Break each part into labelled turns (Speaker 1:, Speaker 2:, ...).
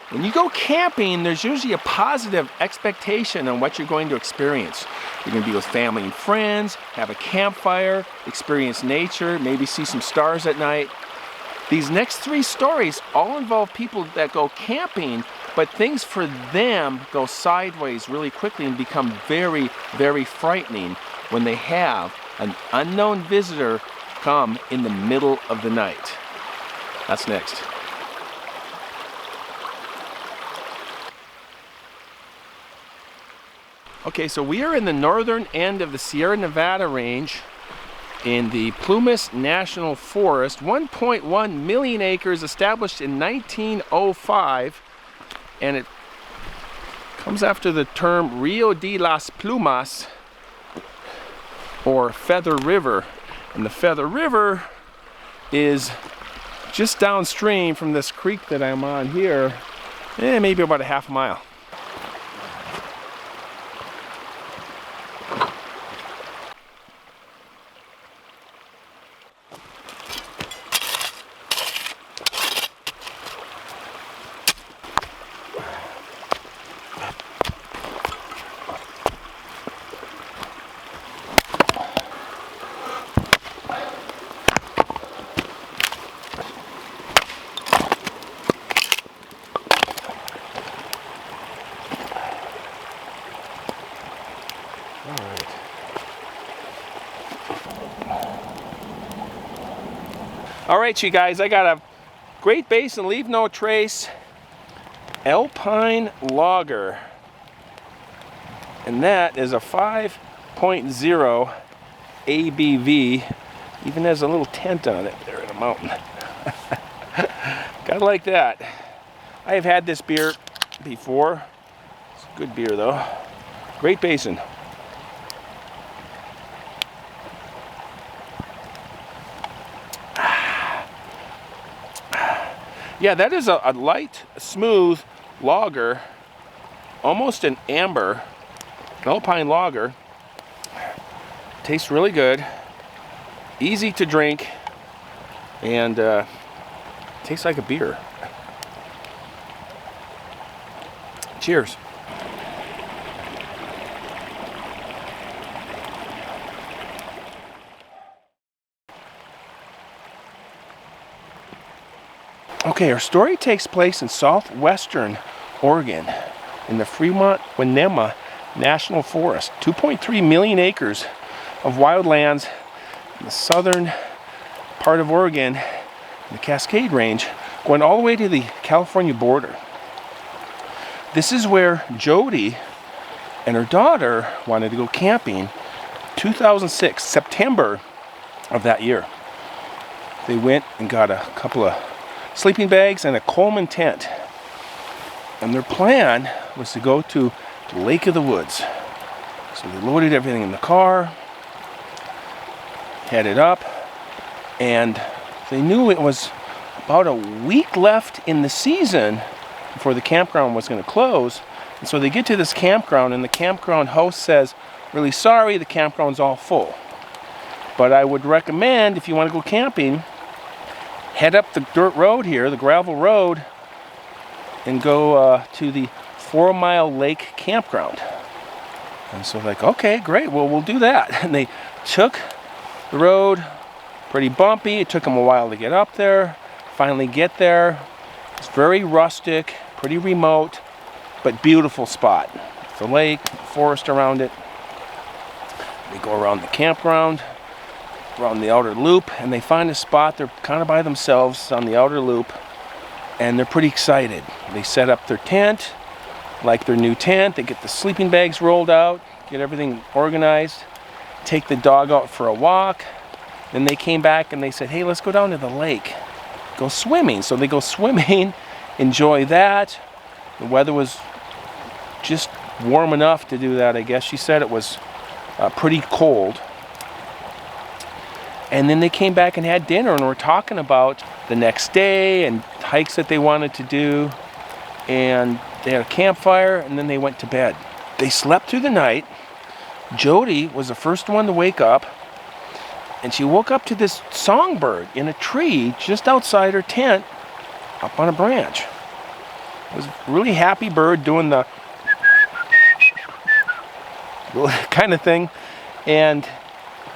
Speaker 1: When you go camping, there's usually a positive expectation on what you're going to experience. You're going to be with family and friends, have a campfire, experience nature, maybe see some stars at night. These next 3 stories all involve people that go camping, but things for them go sideways really quickly and become very, very frightening when they have an unknown visitor come in the middle of the night. That's next. Okay, so we are in the northern end of the Sierra Nevada range in the Plumas National Forest, 1.1 million acres, established in 1905, and it comes after the term Rio de las Plumas, or Feather River. And the Feather River is just downstream from this creek that I'm on here, maybe about a half mile. All right, you guys, I got a Great Basin Leave No Trace Alpine Logger, and that is a 5.0 ABV. Even has a little tent on it there in a mountain. Gotta like that. I have had this beer before. It's a good beer though. Great Basin. Yeah, that is a light, smooth lager, almost an amber, an Alpine lager. Tastes really good, easy to drink, and tastes like a beer. Cheers. Okay, our story takes place in southwestern Oregon in the Fremont-Winema National Forest. 2.3 million acres of wildlands in the southern part of Oregon, the Cascade Range, going all the way to the California border. This is where Jody and her daughter wanted to go camping 2006, September of that year. They went and got a couple of sleeping bags and a Coleman tent. And their plan was to go to Lake of the Woods. So they loaded everything in the car, headed up, and they knew it was about a week left in the season before the campground was going to close. And so they get to this campground, and the campground host says, "Really sorry, the campground's all full. But I would recommend, if you want to go camping, head up the dirt road here, the gravel road, and go to the 4 Mile Lake campground." And so like, okay, great, well, we'll do that. And they took the road, pretty bumpy. It took them a while to get up there, finally get there. It's very rustic, pretty remote, but beautiful spot. The lake, the forest around it. They go around the campground, around the outer loop, and they find a spot. They're kind of by themselves on the outer loop, and they're pretty excited. They set up their tent, like their new tent. They get the sleeping bags rolled out, get everything organized, take the dog out for a walk. Then they came back and they said, "Hey, let's go down to the lake, go swimming." So they go swimming, enjoy that. The weather was just warm enough to do that, I guess. She said it was pretty cold. And then they came back and had dinner, and were talking about the next day and hikes that they wanted to do. And they had a campfire, and then they went to bed. They slept through the night. Jody was the first one to wake up, and she woke up to this songbird in a tree just outside her tent, up on a branch. It was a really happy bird doing the kind of thing. And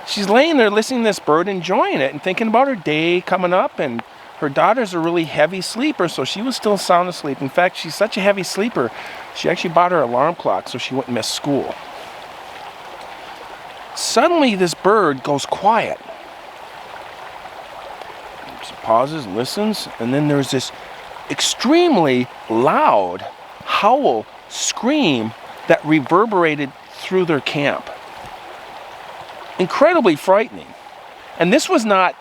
Speaker 1: she's laying there listening to this bird, enjoying it and thinking about her day coming up. And her daughter's a really heavy sleeper, so she was still sound asleep. In fact, she's such a heavy sleeper, she actually bought her alarm clock so she wouldn't miss school. Suddenly, this bird goes quiet. She pauses, listens, and then there's this extremely loud howl, scream that reverberated through their camp. Incredibly frightening. And this was not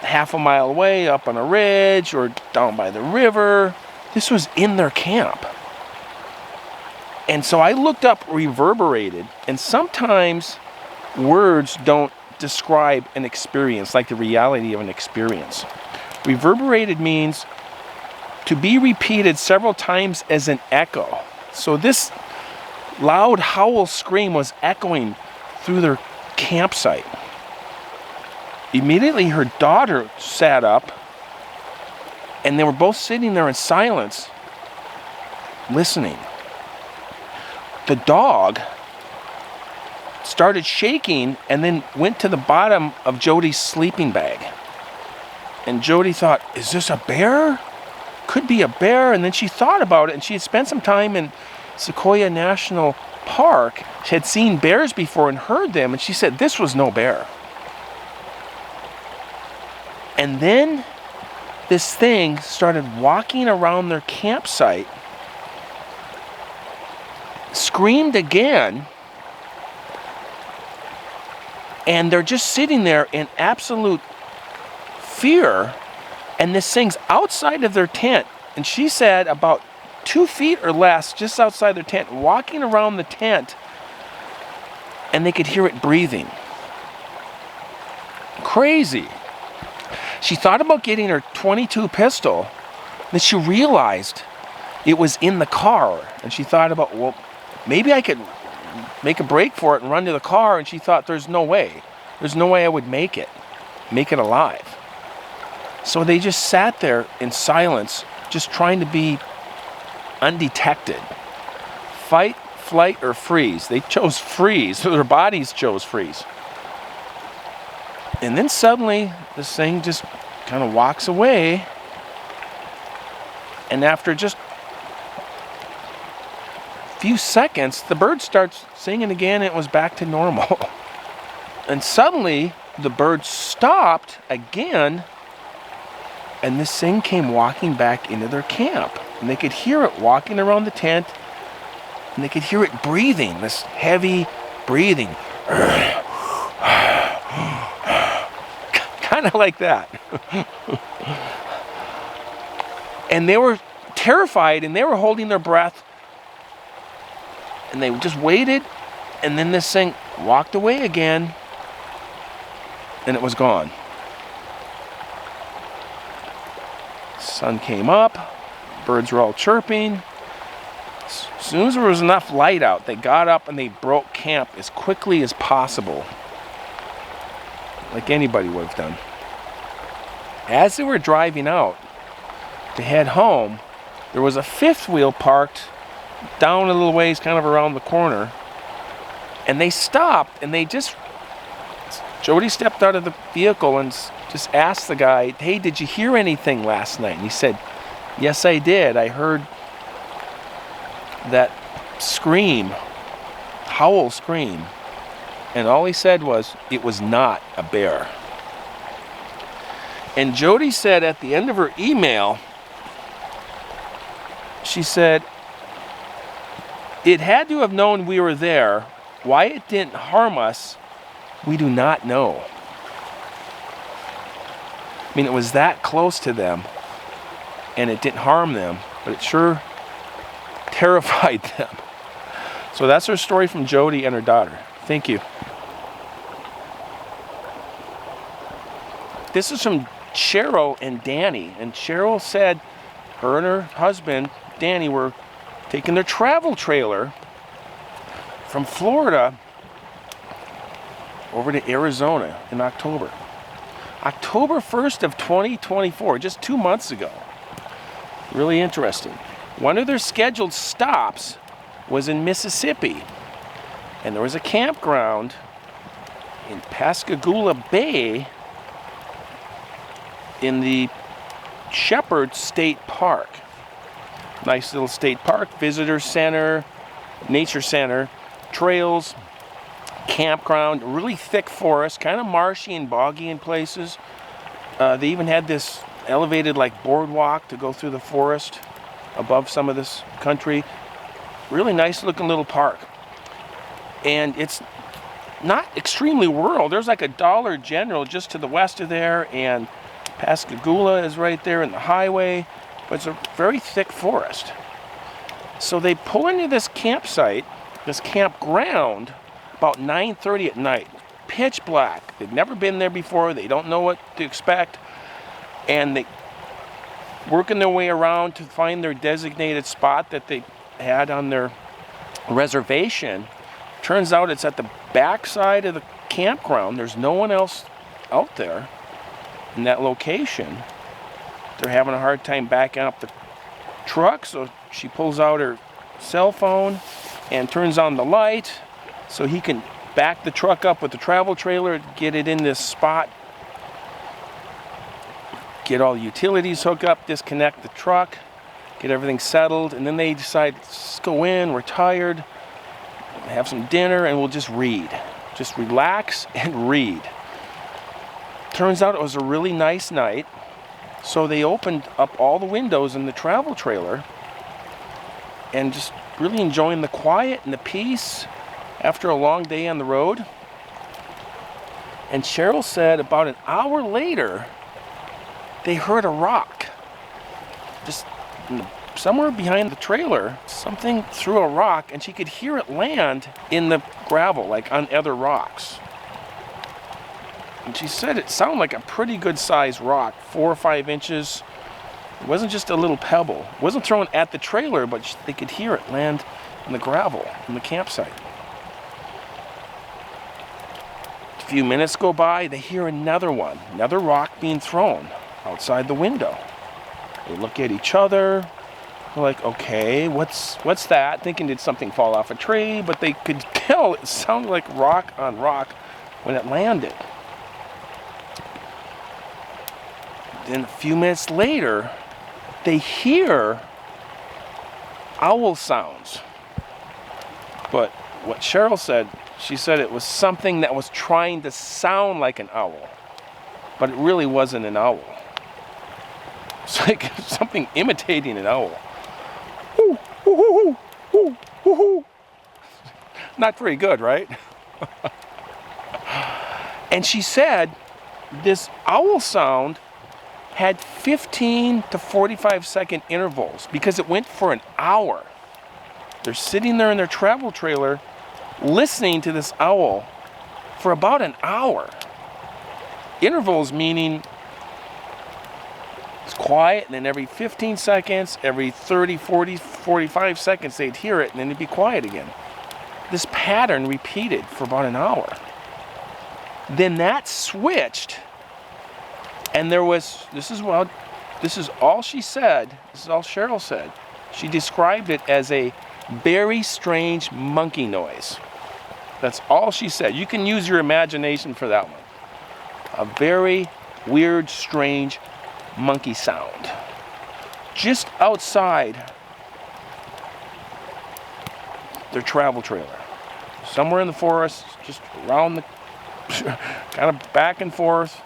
Speaker 1: half a mile away up on a ridge or down by the river. This was in their camp. And so I looked up reverberated, and sometimes words don't describe an experience like the reality of an experience. Reverberated means to be repeated several times as an echo. So this loud howl scream was echoing through their campsite. Immediately her daughter sat up, and they were both sitting there in silence, listening. The dog started shaking and then went to the bottom of Jody's sleeping bag. And Jody thought, is this a bear? Could be a bear. And then she thought about it, and she had spent some time in Sequoia National Park. She had seen bears before and heard them, and she said this was no bear. And then this thing started walking around their campsite, screamed again, and they're just sitting there in absolute fear, and this thing's outside of their tent, and she said about 2 feet or less just outside their tent, walking around the tent, and they could hear it breathing. Crazy. She thought about getting her .22 pistol, then she realized it was in the car, and she thought about, well, maybe I could make a break for it and run to the car, and she thought there's no way I would make it alive. So they just sat there in silence, just trying to be undetected. Fight, flight, or freeze. They chose freeze, so their bodies chose freeze. And then suddenly, this thing just kind of walks away, and after just a few seconds, the bird starts singing again, and it was back to normal. And suddenly, the bird stopped again, and this thing came walking back into their camp. And they could hear it walking around the tent, and they could hear it breathing, this heavy breathing. Kind of like that. And they were terrified, and they were holding their breath, and they just waited, and then this thing walked away again, and it was gone. Sun came up, birds were all chirping. As soon as there was enough light out, they got up and they broke camp as quickly as possible, like anybody would have done. As they were driving out to head home, there was a fifth wheel parked down a little ways, kind of around the corner, and they stopped, and Jody stepped out of the vehicle and just asked the guy, hey, did you hear anything last night? And he said, yes, I did. I heard that howl scream. And all he said was, it was not a bear. And Jody said at the end of her email, she said, it had to have known we were there. Why it didn't harm us, we do not know. I mean, it was that close to them, and it didn't harm them, but it sure terrified them. So that's her story from Jody and her daughter. Thank you. This is from Cheryl and Danny. And Cheryl said her and her husband, Danny, were taking their travel trailer from Florida over to Arizona in October. October 1st of 2024, just 2 months ago. Really interesting. One of their scheduled stops was in Mississippi, and there was a campground in Pascagoula Bay in the Shepherd State Park. Nice little state park, visitor center, nature center, trails, campground, really thick forest, kind of marshy and boggy in places. They even had this elevated like boardwalk to go through the forest above some of this country. Really nice looking little park. And it's not extremely rural. There's like a Dollar General just to the west of there, and Pascagoula is right there in the highway, but it's a very thick forest. So they pull into this campsite, this campground, about 9:30 at night. Pitch black. They've never been there before. They don't know what to expect. And they working their way around to find their designated spot that they had on their reservation. Turns out it's at the back side of the campground. There's no one else out there in that location. They're having a hard time backing up the truck, so she pulls out her cell phone and turns on the light so he can back the truck up with the travel trailer, get it in this spot, get all the utilities hooked up, disconnect the truck, get everything settled, and then they decide, let's go in, we're tired, have some dinner, and we'll just read. Just relax and read. Turns out it was a really nice night, so they opened up all the windows in the travel trailer and just really enjoying the quiet and the peace after a long day on the road. And Cheryl said about an hour later, they heard a rock. Just somewhere behind the trailer, something threw a rock, and she could hear it land in the gravel, like on other rocks. And she said it sounded like a pretty good sized rock, 4 or 5 inches. It wasn't just a little pebble. It wasn't thrown at the trailer, but they could hear it land in the gravel in the campsite. A few minutes go by, they hear another one, another rock being thrown outside the window. They look at each other. They're like, okay, what's that? Thinking did something fall off a tree, but they could tell it sounded like rock on rock when it landed. Then a few minutes later, they hear owl sounds. But what Cheryl said, she said it was something that was trying to sound like an owl, but it really wasn't an owl. It's like something imitating an owl. Ooh, ooh, ooh, ooh, ooh, ooh. Not very good, right? And she said this owl sound had 15 to 45 second intervals because it went for an hour. They're sitting there in their travel trailer listening to this owl for about an hour. Intervals meaning it's quiet, and then every 15 seconds, every 30, 40, 45 seconds, they'd hear it, and then it'd be quiet again. This pattern repeated for about an hour. Then that switched, and there was, this is all she said, this is all Cheryl said. She described it as a very strange monkey noise. That's all she said. You can use your imagination for that one. A very weird, strange monkey sound. Just outside their travel trailer. Somewhere in the forest, just around the, kind of back and forth.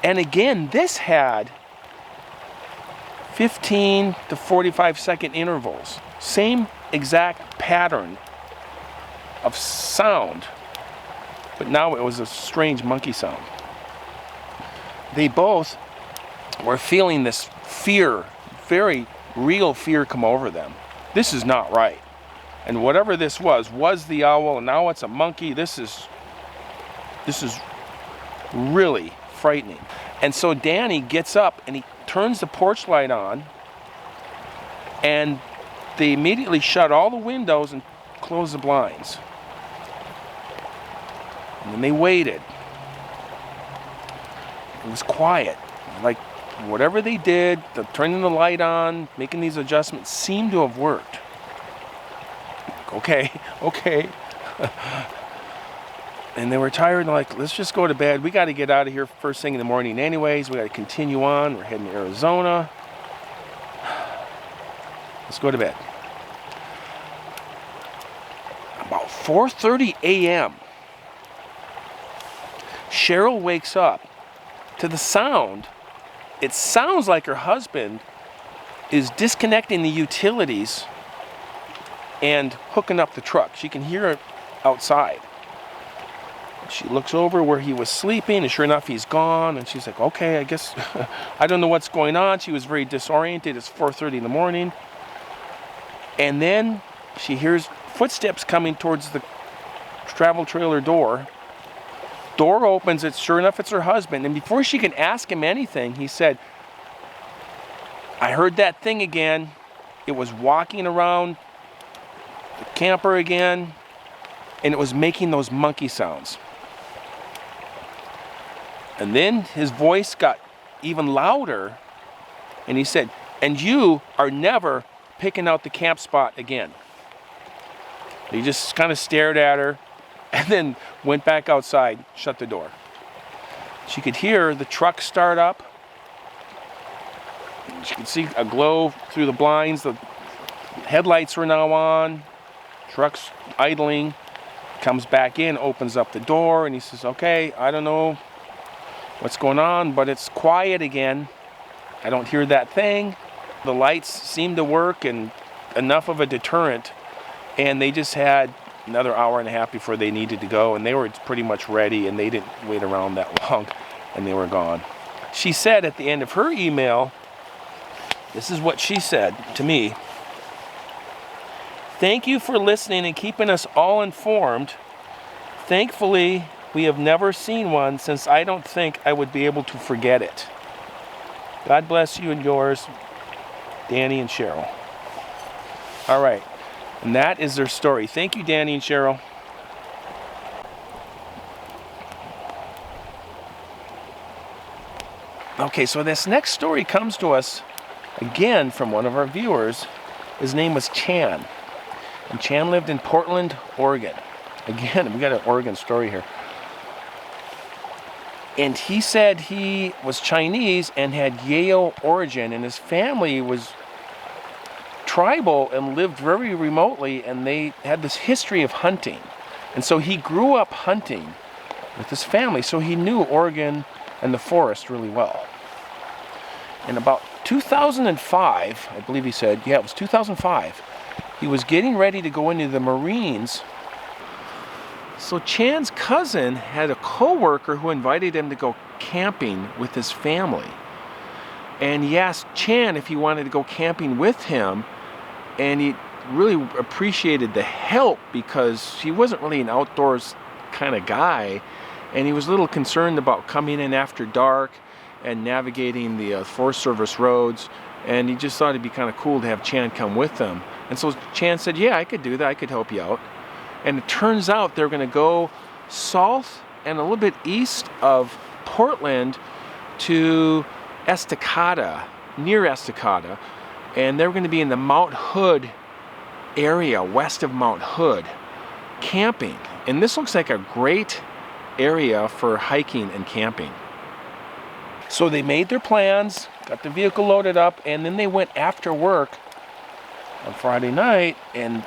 Speaker 1: And again, this had 15 to 45 second intervals. Same exact pattern of sound, but now it was a strange monkey sound. They both were feeling this fear, very real fear come over them. This is not right. And whatever this was the owl, and now it's a monkey. This is really frightening. And so Danny gets up and he turns the porch light on, and they immediately shut all the windows and close the blinds. And then they waited. It was quiet, like whatever they did, turning the light on, making these adjustments, seemed to have worked. Okay. And they were tired and like, let's just go to bed. We got to get out of here first thing in the morning anyways. We got to continue on. We're heading to Arizona. Let's go to bed. About 4:30 a.m., Cheryl wakes up to the sound. It sounds like her husband is disconnecting the utilities and hooking up the truck. She can hear it outside. She looks over where he was sleeping, and sure enough, he's gone. And she's like, okay, I guess, I don't know what's going on. She was very disoriented. It's 4:30 in the morning. And then she hears footsteps coming towards the travel trailer door. Door opens, sure enough, it's her husband. And before she can ask him anything, he said, I heard that thing again. It was walking around the camper again, and it was making those monkey sounds. And then his voice got even louder, and he said, and you are never picking out the camp spot again. He just kind of stared at her, and then went back outside, shut the door. She could hear the truck start up. She could see a glow through the blinds. The headlights were now on. Truck's idling. Comes back in, opens up the door, and he says, okay, I don't know what's going on, but it's quiet again. I don't hear that thing. The lights seem to work and enough of a deterrent, and they just had another hour and a half before they needed to go, and they were pretty much ready, and they didn't wait around that long, and they were gone. She said at the end of her email, this is what she said to me: thank you for listening and keeping us all informed. Thankfully, we have never seen one, since I don't think I would be able to forget it. God bless you and yours, Danny and Cheryl. All right, and that is their story. Thank you, Danny and Cheryl. Okay, so this next story comes to us again from one of our viewers. His name was Chan. And Chan lived in Portland, Oregon. Again, we got an Oregon story here. And he said he was Chinese and had Yale origin, and his family was tribal and lived very remotely, and they had this history of hunting. And so he grew up hunting with his family, so he knew Oregon and the forest really well. In about 2005, I believe he said, yeah, it was 2005, he was getting ready to go into the Marines. So Chan's cousin had a co-worker who invited him to go camping with his family. And he asked Chan if he wanted to go camping with him, and he really appreciated the help because he wasn't really an outdoors kind of guy, and he was a little concerned about coming in after dark and navigating the Forest Service roads, and he just thought it'd be kind of cool to have Chan come with them. And so Chan said, yeah, I could do that, I could help you out. And it turns out they're going to go south and a little bit east of Portland to Estacada, near Estacada, and they're going to be in the Mount Hood area, west of Mount Hood, camping. And this looks like a great area for hiking and camping. So they made their plans, got the vehicle loaded up, and then they went after work on Friday night and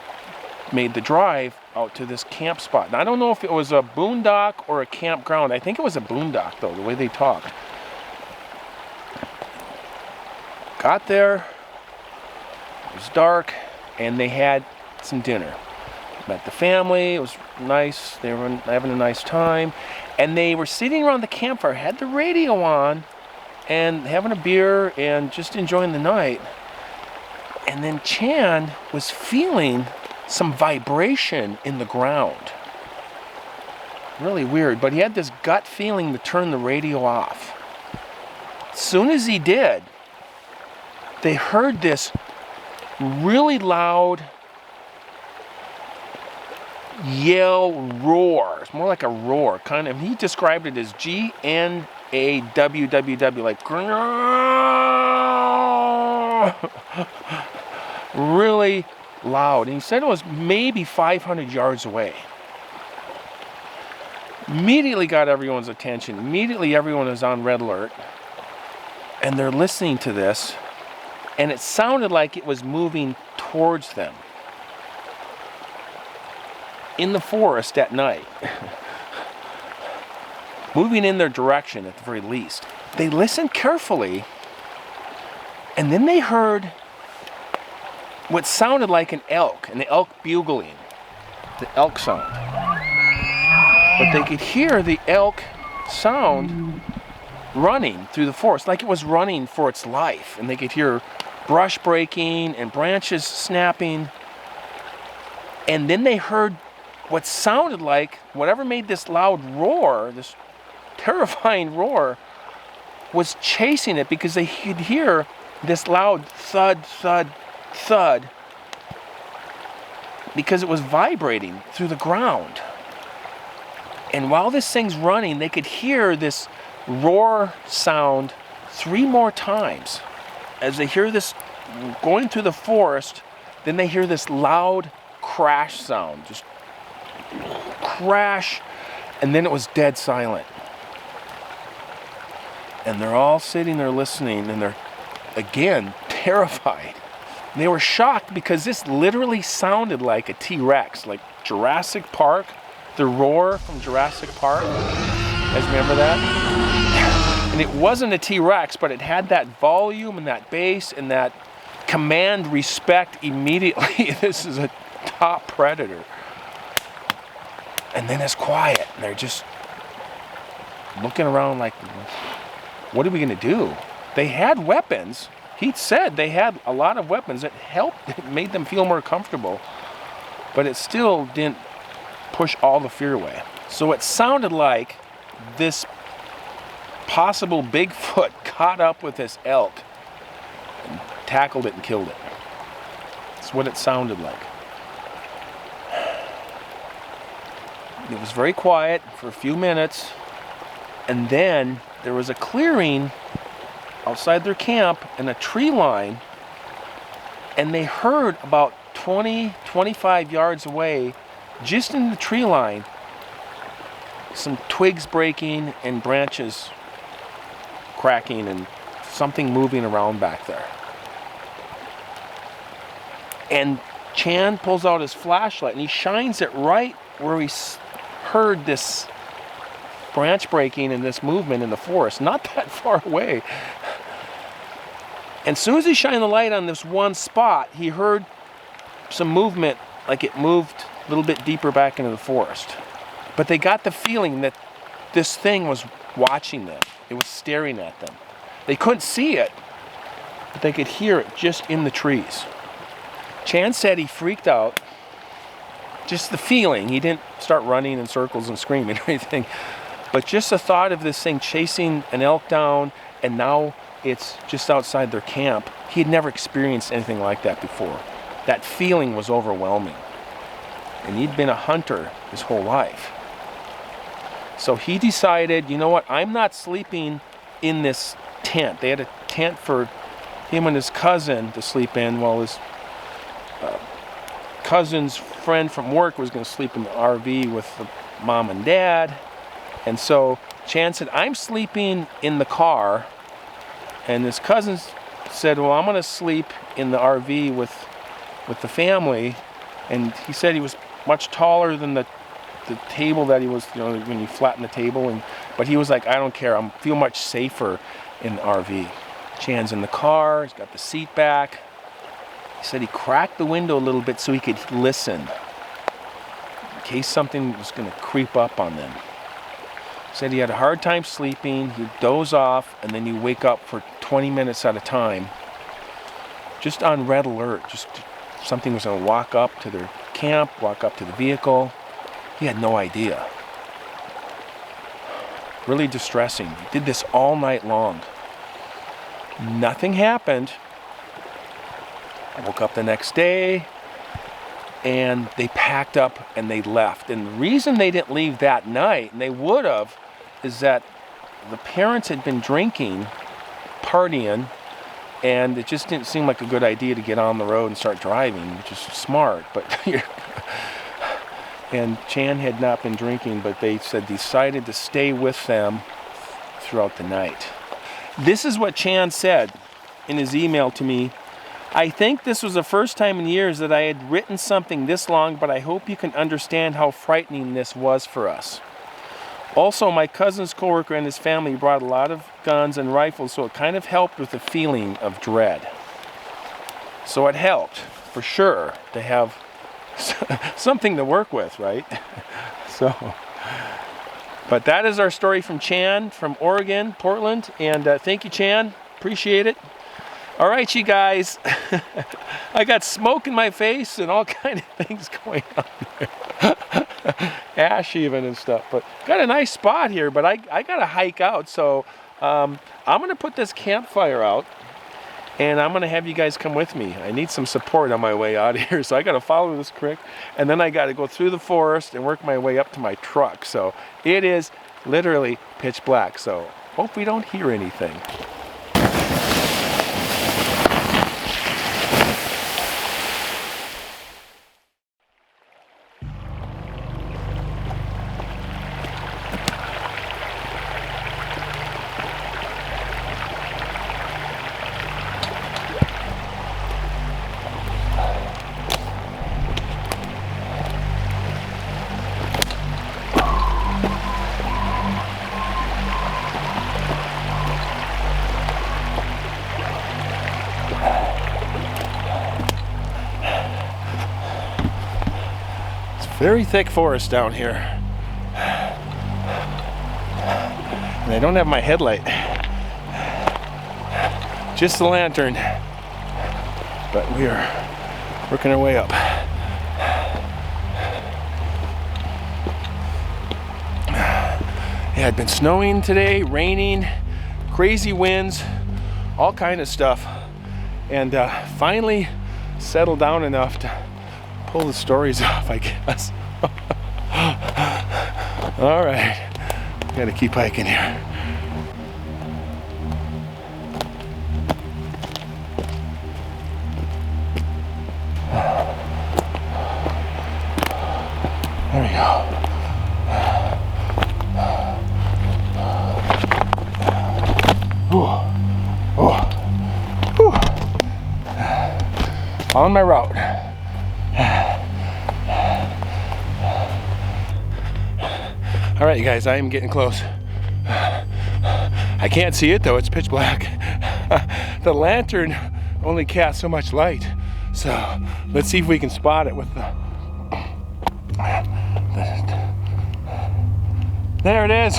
Speaker 1: made the drive out to this camp spot. Now, I don't know if it was a boondock or a campground. I think it was a boondock, though, the way they talked. Got there, it was dark, and they had some dinner. Met the family, it was nice, they were having a nice time, and they were sitting around the campfire, had the radio on, and having a beer and just enjoying the night. And then Chan was feeling some vibration in the ground. Really weird, but he had this gut feeling to turn the radio off. As soon as he did, they heard this really loud yell roar. It's more like a roar, kind of. He described it as GNR, A-W-W-W, like really loud. And he said it was maybe 500 yards away. Immediately got everyone's attention. Immediately everyone is on red alert. And they're listening to this. And it sounded like it was moving towards them. In the forest at night. Moving in their direction at the very least. They listened carefully. And then they heard what sounded like an elk bugling. The elk sound. But they could hear the elk sound running through the forest, like it was running for its life. And they could hear brush breaking and branches snapping. And then they heard what sounded like, whatever made this loud roar, this terrifying roar, was chasing it, because they could hear this loud thud, thud, thud, because it was vibrating through the ground. And while this thing's running, they could hear this roar sound 3 more times. As they hear this going through the forest, then they hear this loud crash sound. Just crash, and then it was dead silent. And they're all sitting there listening, and they're, again, terrified. They were shocked because this literally sounded like a T-Rex, like Jurassic Park. The roar from Jurassic Park. You guys remember that? And it wasn't a T-Rex, but it had that volume and that bass and that command respect immediately. This is a top predator. And then it's quiet. And they're just looking around like, what are we going to do? They had weapons. He said they had a lot of weapons. It helped. It made them feel more comfortable. But it still didn't push all the fear away. So it sounded like this possible Bigfoot caught up with this elk and tackled it and killed it. That's what it sounded like. It was very quiet for a few minutes, and then there was a clearing outside their camp and a tree line, and they heard about 20-25 yards away, just in the tree line, some twigs breaking and branches cracking and something moving around back there. And Chan pulls out his flashlight and he shines it right where he heard this branch breaking and this movement in the forest, not that far away. And as soon as he shined the light on this one spot, he heard some movement, like it moved a little bit deeper back into the forest. But they got the feeling that this thing was watching them. It was staring at them. They couldn't see it, but they could hear it just in the trees. Chan said he freaked out. Just the feeling. He didn't start running in circles and screaming or anything. But just the thought of this thing chasing an elk down, and now it's just outside their camp. He had never experienced anything like that before. That feeling was overwhelming. And he'd been a hunter his whole life. So he decided, you know what, I'm not sleeping in this tent. They had a tent for him and his cousin to sleep in, while his cousin's friend from work was going to sleep in the RV with the mom and dad. And so Chan said, I'm sleeping in the car. And his cousin said, well, I'm going to sleep in the RV with the family. And he said he was much taller than the table that he was, you know, when you flatten the table. But he was like, I don't care. I feel much safer in the RV. Chan's in the car. He's got the seat back. He said he cracked the window a little bit so he could listen in case something was going to creep up on them. He said he had a hard time sleeping. He'd doze off, and then you wake up for 20 minutes at a time, just on red alert. Just something was going to walk up to their camp, walk up to the vehicle. He had no idea. Really distressing. He did this all night long. Nothing happened. I woke up the next day, and they packed up and they left. And the reason they didn't leave that night, and they would have, is that the parents had been drinking, partying, and it just didn't seem like a good idea to get on the road and start driving, which is smart. But and Chan had not been drinking, but they said decided to stay with them throughout the night. This is what Chan said in his email to me. I think this was the first time in years that I had written something this long, but I hope you can understand how frightening this was for us. Also, my cousin's coworker and his family brought a lot of guns and rifles, so it kind of helped with the feeling of dread. So it helped, for sure, to have something to work with, right? So, but that is our story from Chan, from Oregon, Portland, and thank you, Chan. Appreciate it. All right, you guys. I got smoke in my face and all kind of things going on there. Ash even and stuff. But got a nice spot here, but I got to hike out. So I'm going to put this campfire out, and I'm going to have you guys come with me. I need some support on my way out of here. So I got to follow this creek, and then I got to go through the forest and work my way up to my truck. So it is literally pitch black. So hope we don't hear anything. Very thick forest down here. And I don't have my headlight. Just the lantern. But we are working our way up. Yeah, it had been snowing today, raining, crazy winds, all kind of stuff. And finally settled down enough to pull the stories off, I guess. All right, gotta keep hiking here. There we go. Ooh. Ooh. Ooh. On my route. All right, you guys, I am getting close. I can't see it though, it's pitch black. The lantern only casts so much light. So let's see if we can spot it with the... There it is.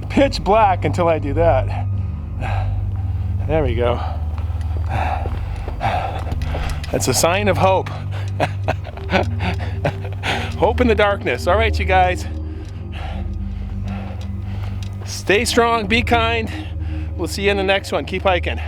Speaker 1: Pitch black until I do that. There we go. That's a sign of hope. Hope in the darkness. All right, you guys. Stay strong, be kind. We'll see you in the next one. Keep hiking.